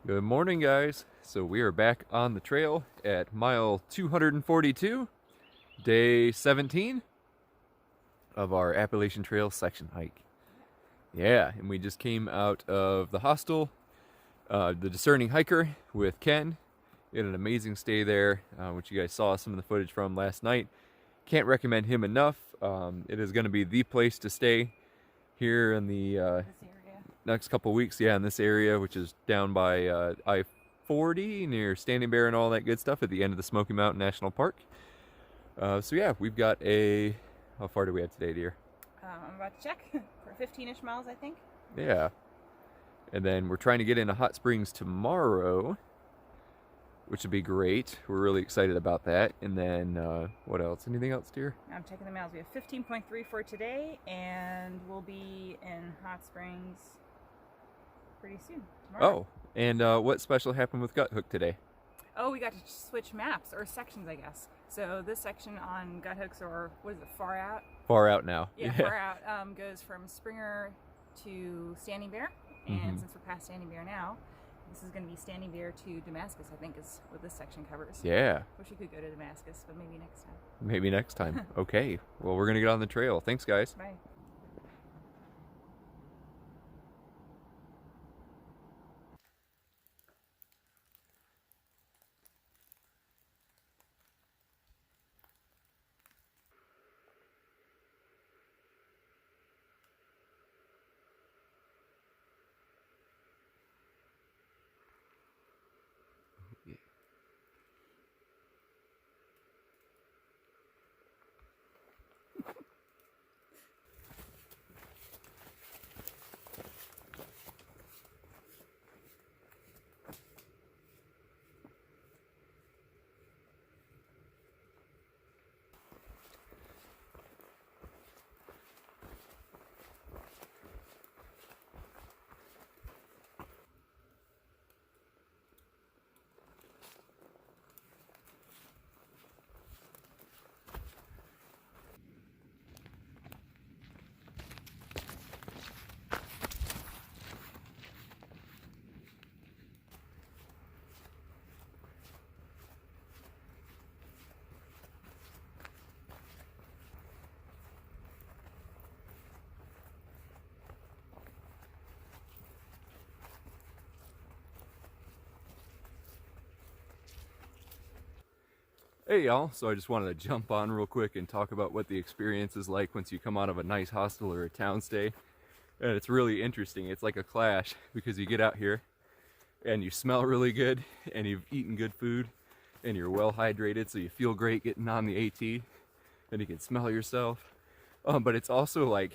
Good morning, guys. So we are back on the trail at mile 242, day 17 of our Appalachian Trail section hike. Yeah, and we just came out of the hostel, the Discerning Hiker with Ken. We had an amazing stay there, which you guys saw some of the footage from last night. Can't recommend him enough. It is going to be the place to stay here in the next couple weeks, in this area, which is down by I-40 near Standing Bear and all that good stuff at the end of the Smoky Mountain National Park. So yeah, we've got how far do we have today, dear? I'm about to check for 15-ish miles, I think. Yeah. And then we're trying to get into Hot Springs tomorrow, which would be great. We're really excited about that. And then what else? Anything else, dear? I'm checking the miles. We have 15.3 for today, and we'll be in Hot Springs pretty soon, tomorrow. Oh, and what special happened with Gut Hook today? Oh, we got to switch maps, or sections, I guess. So this section on Gut Hooks, or what is it, Far Out? Far Out now. Yeah, Far Out goes from Springer to Standing Bear. And since we're past Standing Bear now, this is going to be Standing Bear to Damascus, I think is what this section covers. Yeah. Wish we could go to Damascus, but maybe next time. Maybe next time. Okay. Well, we're going to get on the trail. Thanks, guys. Bye. Hey y'all, so I just wanted to jump on real quick and talk about what the experience is like once you come out of a nice hostel or a town stay. And it's really interesting. It's like a clash because you get out here and you smell really good and you've eaten good food and you're well hydrated, so you feel great getting on the AT and you can smell yourself. But it's also like,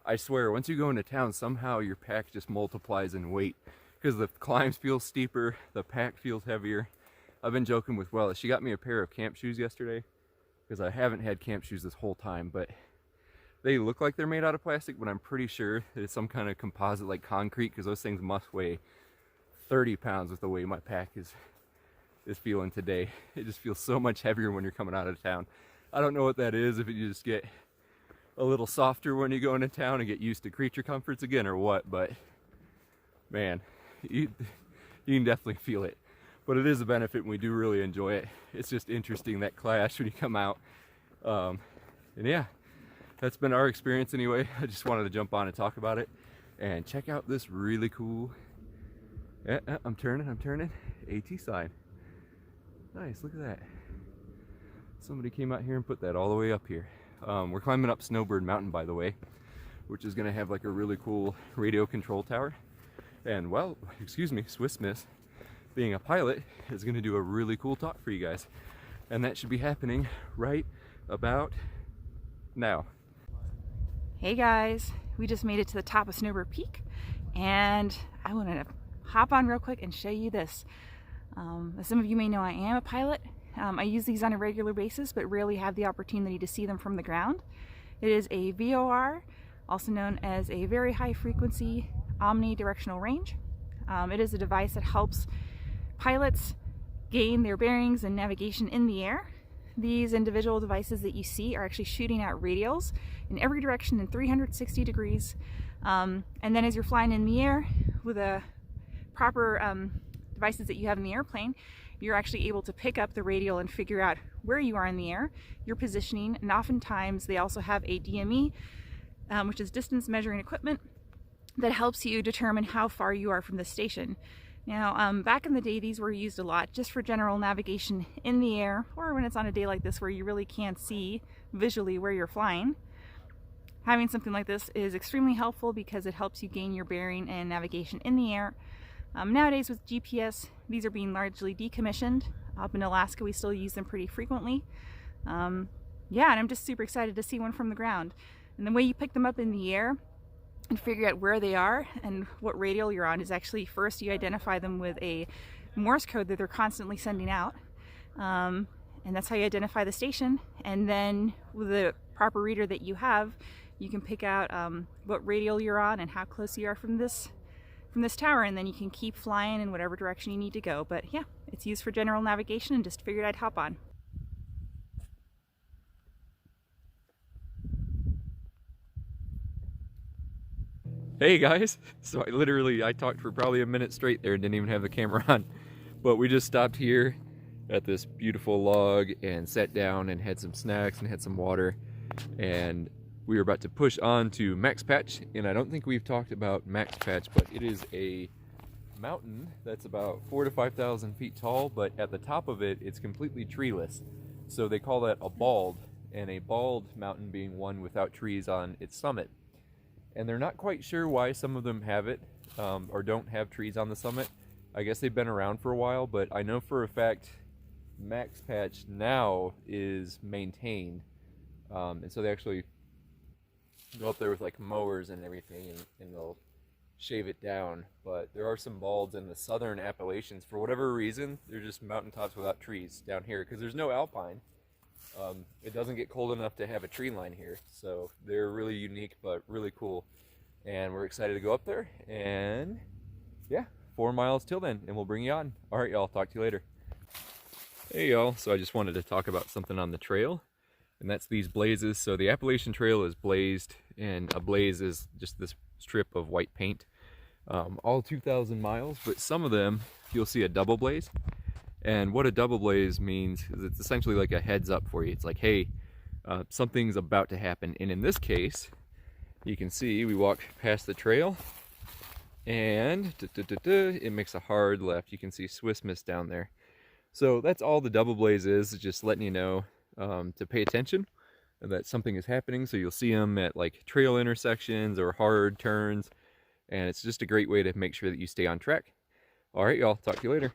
I swear, once you go into town, somehow your pack just multiplies in weight because the climbs feel steeper, the pack feels heavier. I've been joking with Wella. She got me a pair of camp shoes yesterday because I haven't had camp shoes this whole time, but they look like they're made out of plastic, but I'm pretty sure that it's some kind of composite like concrete because those things must weigh 30 pounds with the way my pack is feeling today. It just feels so much heavier when you're coming out of town. I don't know what that is, if you just get a little softer when you go into town and get used to creature comforts again or what, but man, you can definitely feel it. But it is a benefit and we do really enjoy it. It's just interesting, that clash when you come out. And yeah, that's been our experience anyway. I just wanted to jump on and talk about it. And check out this really cool, I'm turning, AT sign. Nice, look at that. Somebody came out here and put that all the way up here. We're climbing up Snowbird Mountain, by the way, which is gonna have like a really cool radio control tower. And well, excuse me, Swiss Miss, being a pilot, is going to do a really cool talk for you guys, and that should be happening right about now. Hey guys, we just made it to the top of Snowbird Peak, and I wanted to hop on real quick and show you this. As some of you may know, I am a pilot. I use these on a regular basis, but rarely have the opportunity to see them from the ground. It is a VOR, also known as a very high frequency omnidirectional range. It is a device that helps pilots gain their bearings and navigation in the air. These individual devices that you see are actually shooting out radials in every direction in 360 degrees. And then as you're flying in the air with a proper devices that you have in the airplane, you're actually able to pick up the radial and figure out where you are in the air, your positioning, and oftentimes they also have a DME, which is distance measuring equipment, that helps you determine how far you are from the station. Now, back in the day, these were used a lot just for general navigation in the air, or when it's on a day like this where you really can't see visually where you're flying. Having something like this is extremely helpful because it helps you gain your bearing and navigation in the air. Nowadays with GPS, these are being largely decommissioned. Up in Alaska, we still use them pretty frequently. Yeah, and I'm just super excited to see one from the ground. And the way you pick them up in the air and figure out where they are and what radial you're on is actually, first you identify them with a Morse code that they're constantly sending out. And that's how you identify the station. And then with the proper reader that you have, you can pick out what radial you're on and how close you are from this tower, and then you can keep flying in whatever direction you need to go. But yeah, it's used for general navigation, and just figured I'd hop on. Hey guys, so I talked for probably a minute straight there and didn't even have the camera on, but we just stopped here at this beautiful log and sat down and had some snacks and had some water, and we were about to push on to Max Patch. And I don't think we've talked about Max Patch, but it is a mountain that's about 4,000 to 5,000 feet tall, but at the top of it, it's completely treeless. So they call that a bald, and a bald mountain being one without trees on its summit. And they're not quite sure why some of them have it or don't have trees on the summit. I guess they've been around for a while, but I know for a fact Max Patch now is maintained. And so they actually go up there with like mowers and everything, and they'll shave it down. But there are some balds in the southern Appalachians. For whatever reason, they're just mountaintops without trees down here because there's no alpine. It doesn't get cold enough to have a tree line here, so they're really unique but really cool, and we're excited to go up there. And yeah, 4 miles till then, and we'll bring you on. All right, y'all, talk to you later. Hey y'all, so I just wanted to talk about something on the trail, and that's these blazes. So the Appalachian Trail is blazed, and a blaze is just this strip of white paint, all 2,000 miles, but some of them you'll see a double blaze. And what a double blaze means is it's essentially like a heads up for you. It's like, hey, something's about to happen. And in this case, you can see we walk past the trail, and it makes a hard left. You can see Swiss Miss down there. So that's all the double blaze is, just letting you know to pay attention and that something is happening. So you'll see them at like trail intersections or hard turns, and it's just a great way to make sure that you stay on track. All right, y'all, talk to you later.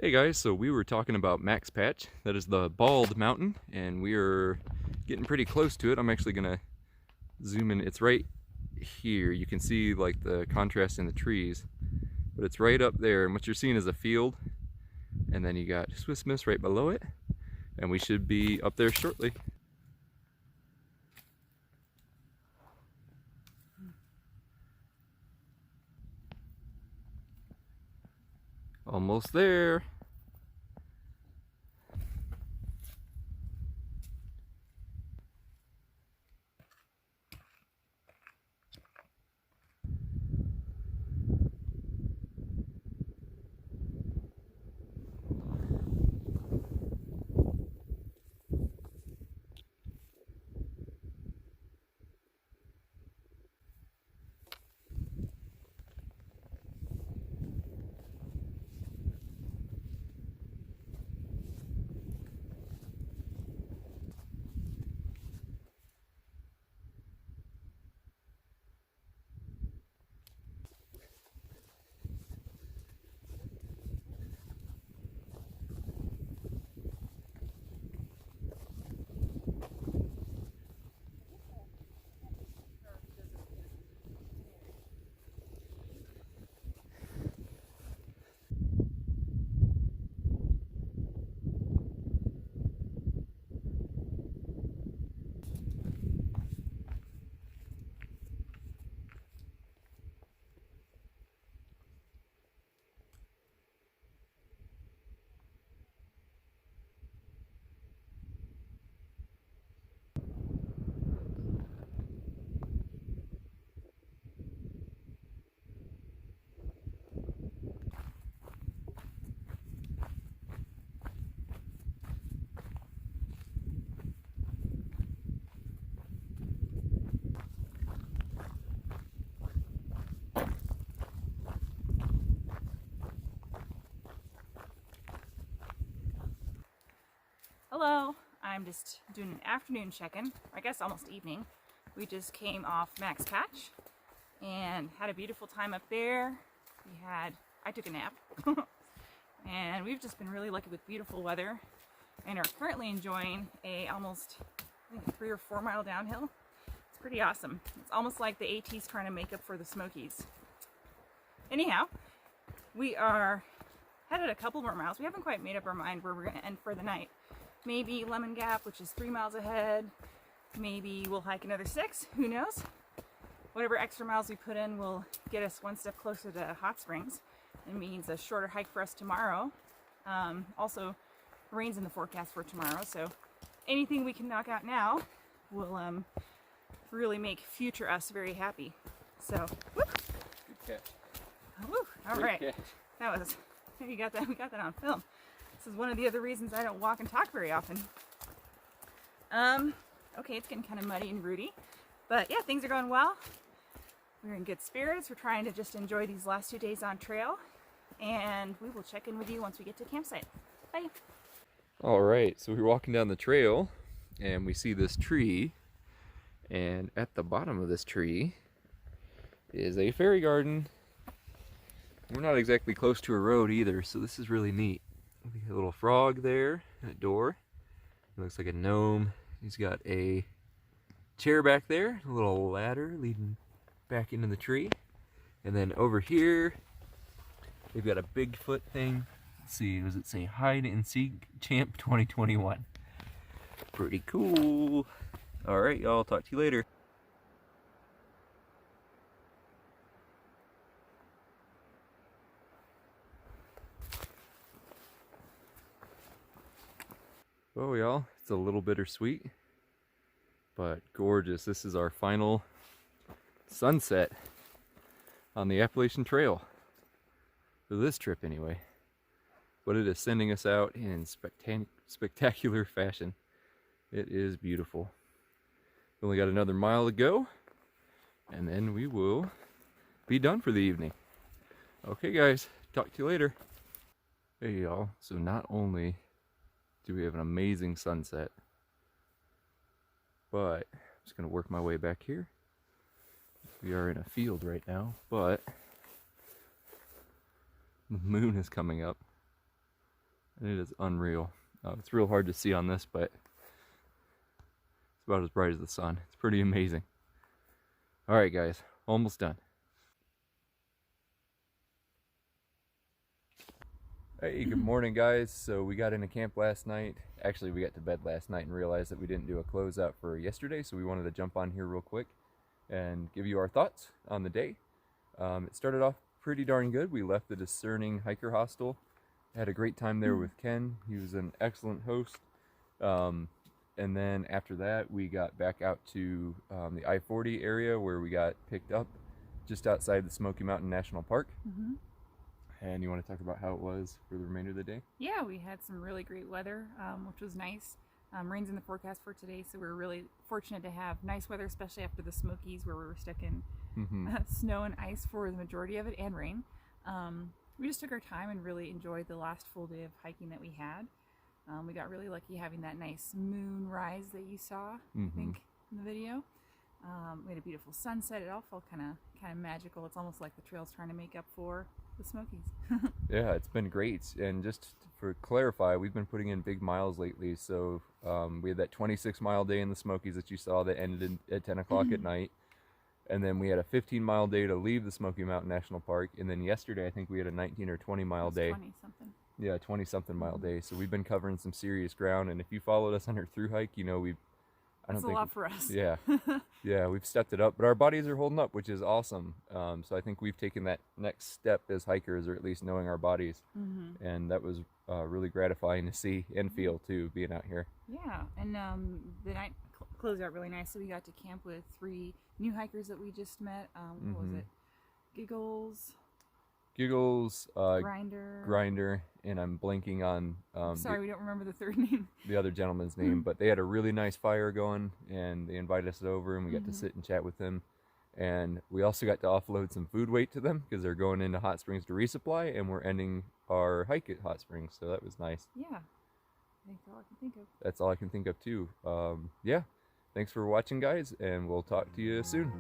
Hey guys, so we were talking about Max Patch. That is the bald mountain, and we are getting pretty close to it. I'm actually gonna zoom in. It's right here. You can see like the contrast in the trees, but it's right up there, and what you're seeing is a field, and then you got Swiss Miss right below it, and we should be up there shortly. Almost there. Hello, I'm just doing an afternoon check-in, I guess almost evening. We just came off Max Patch and had a beautiful time up there. I took a nap and we've just been really lucky with beautiful weather and are currently enjoying almost I think 3 or 4 mile downhill. It's pretty awesome. It's almost like the AT's trying to make up for the Smokies. Anyhow, we are headed a couple more miles. We haven't quite made up our mind where we're going to end for the night. Maybe Lemon Gap, which is 3 miles ahead. Maybe we'll hike another 6, who knows? Whatever extra miles we put in will get us one step closer to Hot Springs. It means a shorter hike for us tomorrow. Also, rain's in the forecast for tomorrow, so anything we can knock out now will really make future us very happy. So, whoop. Good catch. Woo, all Good right. catch. That was, we got that on film. This is one of the other reasons I don't walk and talk very often. Okay, it's getting kind of muddy and rooty, but yeah, things are going well. We're in good spirits. We're trying to just enjoy these last 2 days on trail, and we will check in with you once we get to the campsite. Bye. All right, so we're walking down the trail and we see this tree, and at the bottom of this tree is a fairy garden. We're not exactly close to a road either, so this is really neat. We got a little frog there, a door. It looks like a gnome. He's got a chair back there, a little ladder leading back into the tree. And then over here, we've got a Bigfoot thing. Let's see, does it say Hide and Seek Champ 2021? Pretty cool. All right, y'all, talk to you later. Well, y'all, it's a little bittersweet, but gorgeous. This is our final sunset on the Appalachian Trail for this trip anyway. But it is sending us out in spectacular fashion. It is beautiful. We only got another mile to go, and then we will be done for the evening. Okay, guys, talk to you later. Hey, y'all. So not only do we have an amazing sunset, but I'm just going to work my way back here. We are in a field right now, but the moon is coming up, and it is unreal. It's real hard to see on this, but it's about as bright as the sun. It's pretty amazing. All right, guys, almost done. Hey, good morning, guys. So we got into camp last night. Actually, we got to bed last night and realized that we didn't do a closeout for yesterday, so we wanted to jump on here real quick and give you our thoughts on the day. It started off pretty darn good. We left the Discerning Hiker Hostel. Had a great time there with Ken. He was an excellent host. And then after that, we got back out to the I-40 area where we got picked up just outside the Smoky Mountain National Park. Mm-hmm. And you want to talk about how it was for the remainder of the day? Yeah, we had some really great weather, which was nice. Rain's in the forecast for today, so we're really fortunate to have nice weather, especially after the Smokies where we were stuck in snow and ice for the majority of it, and rain. We just took our time and really enjoyed the last full day of hiking that we had. We got really lucky having that nice moon rise that you saw, I think, in the video. We had a beautiful sunset. It all felt kind of magical. It's almost like the trail's trying to make up for the Smokies. Yeah, it's been great. And just for clarify, we've been putting in big miles lately. So we had that 26-mile day in the Smokies that you saw that ended at 10 o'clock at night. And then we had a 15-mile day to leave the Smoky Mountain National Park. And then yesterday, I think we had a 19 or 20-mile day. 20-something. Yeah, 20-something mile day. So we've been covering some serious ground. And if you followed us on our through hike, you know That's a lot for us. Yeah, yeah, we've stepped it up, but our bodies are holding up, which is awesome. So I think we've taken that next step as hikers, or at least knowing our bodies, and that was really gratifying to see and feel too, being out here. Yeah, and the night closed out really nice. So we got to camp with 3 new hikers that we just met. What was it? Giggles, Grinder, and I'm blanking on sorry, we don't remember the third name. The other gentleman's name, but they had a really nice fire going, and they invited us over, and we got to sit and chat with them. And we also got to offload some food weight to them because they're going into Hot Springs to resupply, and we're ending our hike at Hot Springs, so that was nice. Yeah. That's all I can think of. That's all I can think of too. Yeah, thanks for watching, guys, and we'll talk to you soon.